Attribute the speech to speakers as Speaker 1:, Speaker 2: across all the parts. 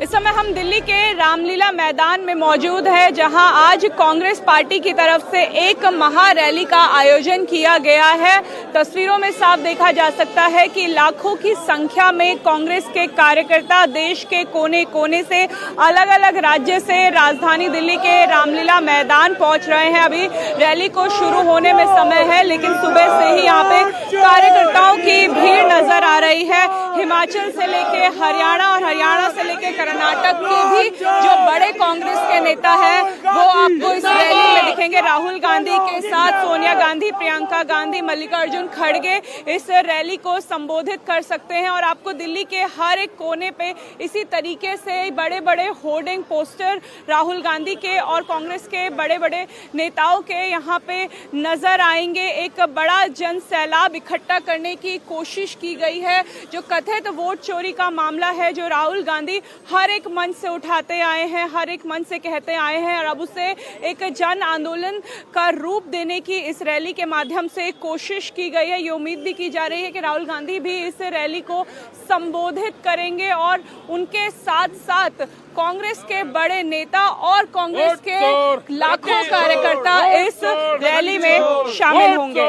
Speaker 1: इस समय हम दिल्ली के रामलीला मैदान में मौजूद है, जहां आज कांग्रेस पार्टी की तरफ से एक महा रैली का आयोजन किया गया है। तस्वीरों में साफ देखा जा सकता है कि लाखों की संख्या में कांग्रेस के कार्यकर्ता देश के कोने कोने से, अलग अलग राज्य से राजधानी दिल्ली के रामलीला मैदान पहुंच रहे हैं। अभी रैली को शुरू होने में समय है, लेकिन सुबह से ही यहाँ पे कार्यकर्ताओं की भीड़ नजर आ रही है। हिमाचल से लेके हरियाणा और हरियाणा से लेके कर्नाटक के भी जो बड़े कांग्रेस के नेता हैं वो आपको इस रैली में दिखेंगे। राहुल गांधी के साथ सोनिया गांधी, प्रियंका गांधी, मल्लिकार्जुन खड़गे इस रैली को संबोधित कर सकते हैं। और आपको दिल्ली के हर एक कोने पे इसी तरीके से बड़े बड़े होर्डिंग पोस्टर राहुल गांधी के और कांग्रेस के बड़े बड़े नेताओं के यहाँ पे नजर आएंगे। एक बड़ा जन सैलाब इकट्ठा करने की कोशिश की गई है। जो कथित वोट चोरी का मामला है, जो राहुल गांधी हर एक मंच से उठाते आए हैं, हर एक मंच से कहते आए हैं, और अब उसे एक जन आंदोलन का रूप देने की इस रैली के माध्यम से कोशिश की गई है। ये उम्मीद भी की जा रही है कि राहुल गांधी भी इस रैली को संबोधित करेंगे और उनके साथ साथ कांग्रेस के बड़े नेता और कांग्रेस के लाखों कार्यकर्ता इस रैली में शामिल होंगे।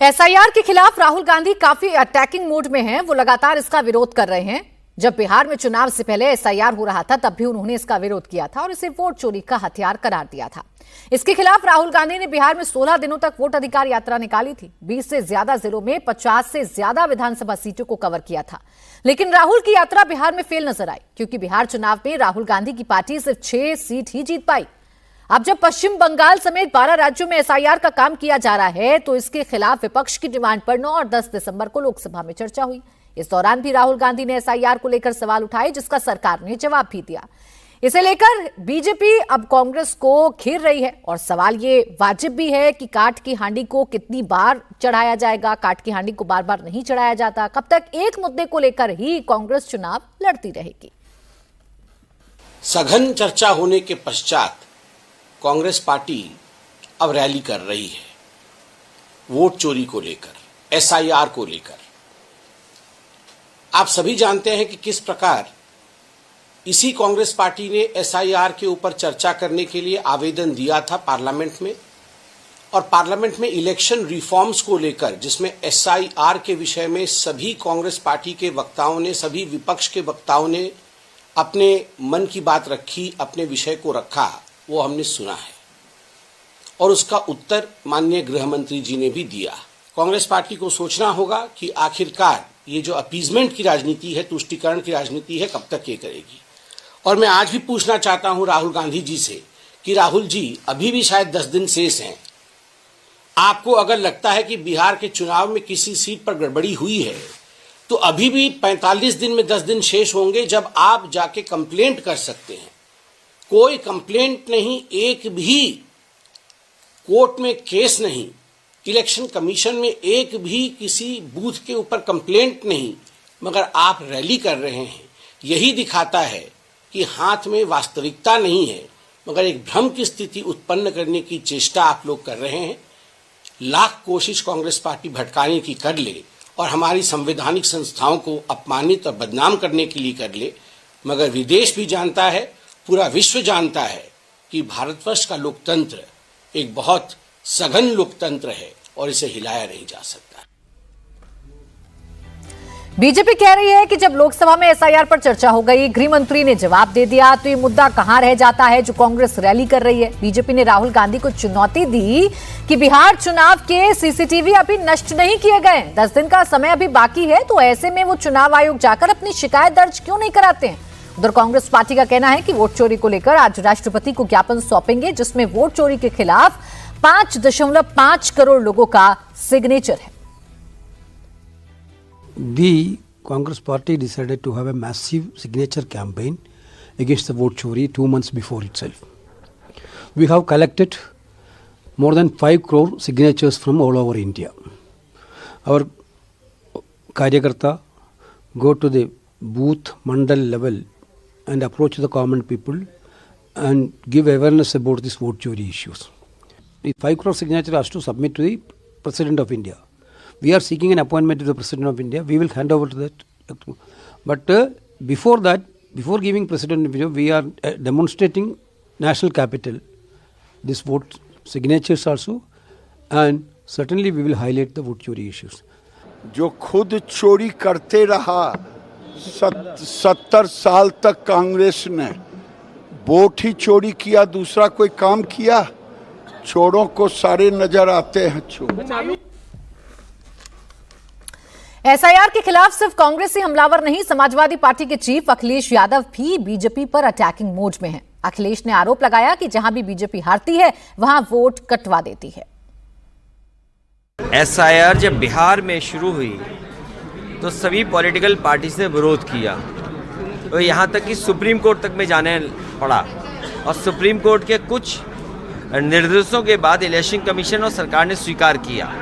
Speaker 2: एसआईआर के खिलाफ राहुल गांधी काफी अटैकिंग मूड में हैं। वो लगातार इसका विरोध कर रहे हैं। जब बिहार में चुनाव से पहले एसआईआर हो रहा था, तब भी उन्होंने इसका विरोध किया था और इसे वोट चोरी का हथियार करार दिया था। इसके खिलाफ राहुल गांधी ने बिहार में 16 दिनों तक वोट अधिकार यात्रा निकाली थी। 20 से ज्यादा जिलों में 50 से ज्यादा विधानसभा सीटों को कवर किया था। लेकिन राहुल की यात्रा बिहार में फेल नजर आई, क्योंकि बिहार चुनाव में राहुल गांधी की पार्टी सिर्फ 6 सीट ही जीत पाई। अब जब पश्चिम बंगाल समेत 12 राज्यों में एसआईआर का काम किया जा रहा है, तो इसके खिलाफ विपक्ष की डिमांड पर 9 और 10 दिसंबर को लोकसभा में चर्चा हुई। इस दौरान भी राहुल गांधी ने एसआईआर को लेकर सवाल उठाए, जिसका सरकार ने जवाब भी दिया। इसे लेकर बीजेपी अब कांग्रेस को घेर रही है और सवाल ये वाजिब भी है कि काठ की हांडी को कितनी बार चढ़ाया जाएगा। काठ की हांडी को बार बार नहीं चढ़ाया जाता। कब तक एक मुद्दे को लेकर ही कांग्रेस चुनाव लड़ती रहेगी।
Speaker 3: सघन चर्चा होने के पश्चात कांग्रेस पार्टी अब रैली कर रही है, वोट चोरी को लेकर, एसआईआर को लेकर। आप सभी जानते हैं कि किस प्रकार इसी कांग्रेस पार्टी ने एसआईआर के ऊपर चर्चा करने के लिए आवेदन दिया था पार्लियामेंट में, और पार्लियामेंट में इलेक्शन रिफॉर्म्स को लेकर, जिसमें एसआईआर के विषय में सभी कांग्रेस पार्टी के वक्ताओं ने, सभी विपक्ष के वक्ताओं ने अपने मन की बात रखी, अपने विषय को रखा, वो हमने सुना है और उसका उत्तर माननीय गृह मंत्री जी ने भी दिया। कांग्रेस पार्टी को सोचना होगा कि आखिरकार ये जो अपीजमेंट की राजनीति है, तुष्टीकरण की राजनीति है, कब तक ये करेगी। और मैं आज भी पूछना चाहता हूं राहुल गांधी जी से कि राहुल जी, अभी भी शायद 10 दिन शेष हैं। आपको अगर लगता है कि बिहार के चुनाव में किसी सीट पर गड़बड़ी हुई है, तो अभी भी 45 दिन में 10 दिन शेष होंगे जब आप जाके कंप्लेंट कर सकते हैं। कोई कंप्लेंट नहीं, एक भी कोर्ट में केस नहीं, इलेक्शन कमीशन में एक भी किसी बूथ के ऊपर कंप्लेंट नहीं, मगर आप रैली कर रहे हैं। यही दिखाता है कि हाथ में वास्तविकता नहीं है, मगर एक भ्रम की स्थिति उत्पन्न करने की चेष्टा आप लोग कर रहे हैं। लाख कोशिश कांग्रेस पार्टी भटकाने की कर ले और हमारी संवैधानिक संस्थाओं को अपमानित और बदनाम करने के लिए कर ले, मगर विदेश भी जानता है, पूरा विश्व जानता है कि भारतवर्ष का लोकतंत्र एक बहुत सघन लोकतंत्र है और इसे हिलाया नहीं जा सकता।
Speaker 2: बीजेपी कह रही है कि जब लोकसभा में एसआईआर पर चर्चा हो गई, गृह मंत्री ने जवाब दे दिया, तो ये मुद्दा कहां रह जाता है जो कांग्रेस रैली कर रही है। बीजेपी ने राहुल गांधी को चुनौती दी कि बिहार चुनाव के सीसीटीवी अभी नष्ट नहीं किए गए, 10 दिन का समय अभी बाकी है, तो ऐसे में वो चुनाव आयोग जाकर अपनी शिकायत दर्ज क्यों नहीं कराते हैं। उधर कांग्रेस पार्टी का कहना है कि वोट चोरी को लेकर आज राष्ट्रपति को ज्ञापन सौंपेंगे, जिसमें वोट चोरी के खिलाफ 5.5 करोड़ लोगों का सिग्नेचर है।
Speaker 4: The Congress party decided to have a massive signature campaign against the vote chori 2 months before itself. We have collected more than 5 crore signatures from all over India. Our Karyakarta go to the booth, mandal level and approach the common people and give awareness about this vote chori issues. The 5 crore signature has to submit to the President of India. We are seeking an appointment to the President of India. We will hand over to that. But before that, before giving president video, we are demonstrating national capital, this vote signatures also, and certainly we will highlight the vote chori issues.
Speaker 5: जो खुद चोरी करते रहा 70 साल तक कांग्रेस ने, vote ही चोरी किया, दूसरा कोई काम किया? चोरों को सारे नजर आते हैं चोर।
Speaker 2: एसआईआर के खिलाफ सिर्फ कांग्रेस ही हमलावर नहीं, समाजवादी पार्टी के चीफ अखिलेश यादव भी बीजेपी पर अटैकिंग मोड में हैं। अखिलेश ने आरोप लगाया कि जहां भी बीजेपी हारती है वहां वोट कटवा देती है।
Speaker 6: एसआईआर जब बिहार में शुरू हुई तो सभी पॉलिटिकल पार्टी ने विरोध किया, तो यहाँ तक कि सुप्रीम कोर्ट तक में जाने पड़ा, और सुप्रीम कोर्ट के कुछ निर्देशों के बाद इलेक्शन कमीशन और सरकार ने स्वीकार किया।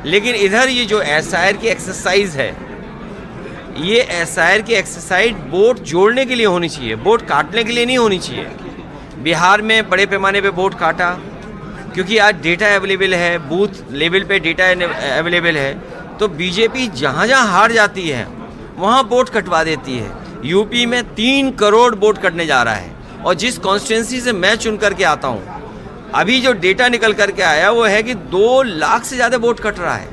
Speaker 6: लेकिन इधर ये जो एसआईआर की एक्सरसाइज है, ये एसआईआर की एक्सरसाइज वोट जोड़ने के लिए होनी चाहिए, वोट काटने के लिए नहीं होनी चाहिए। बिहार में बड़े पैमाने पे वोट काटा क्योंकि आज डेटा अवेलेबल है, बूथ लेवल पे डेटा अवेलेबल है, तो बीजेपी जहाँ जहाँ हार जाती है वहाँ वोट कटवा देती है। यूपी में 3 करोड़ वोट कटने जा रहा है, और जिस कॉन्स्टिट्यूंसी से मैं चुन करके आता हूँ, अभी जो डेटा निकल करके आया वो है कि 2 लाख से ज़्यादा वोट कट रहा है।